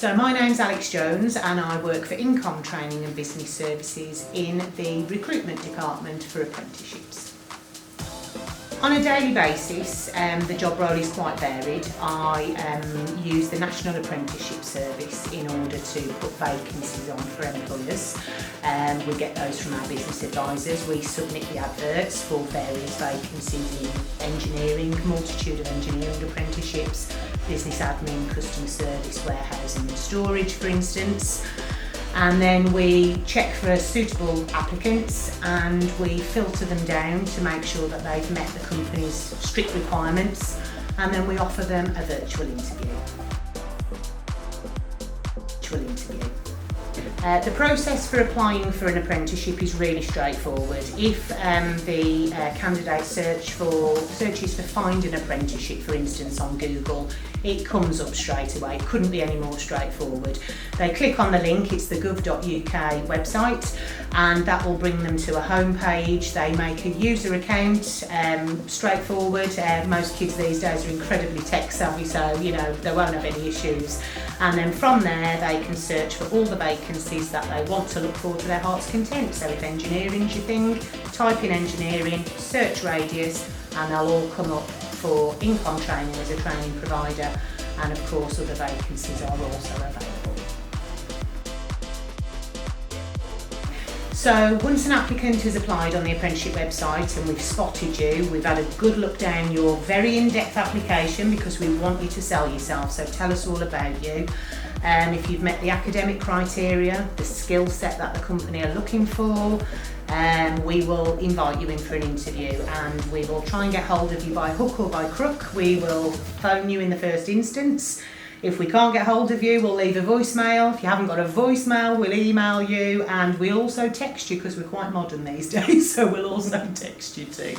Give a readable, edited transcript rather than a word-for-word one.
So my name's Alex Jones and I work for In-Comm Training and Business Services in the Recruitment department for apprenticeships. On a daily basis, the job role is quite varied. I use the National Apprenticeship Service in order to put vacancies on for employers. We get those from our business advisors. We submit the adverts for various vacancies in engineering, multitude of engineering apprenticeships, business admin, customer service, warehousing and storage, for instance. And then we check for suitable applicants and we filter them down to make sure that they've met the company's strict requirements, and then we offer them a virtual interview. The process for applying for an apprenticeship is really straightforward. If the candidate searches to find an apprenticeship, for instance, on Google, it comes up straight away. It couldn't be any more straightforward. They click on the link, it's the gov.uk website, and that will bring them to a home page. They make a user account, straightforward. Most kids these days are incredibly tech savvy, so they won't have any issues. And then from there they can search for all the vacancies that they want to look for to their heart's content. So if engineering's your thing, type in engineering, search radius, and they'll all come up for In-Comm Training as a training provider, and of course other vacancies are also available. So once an applicant has applied on the apprenticeship website and we've spotted you, we've had a good look down your very in-depth application because we want you to sell yourself, so tell us all about you. If you've met the academic criteria, the skill set that the company are looking for, we will invite you in for an interview and we will try and get hold of you by hook or by crook. We will phone you in the first instance. If we can't get hold of you, we'll leave a voicemail. If you haven't got a voicemail, we'll email you, and we'll also text you because we're quite modern these days, so we'll also text you too.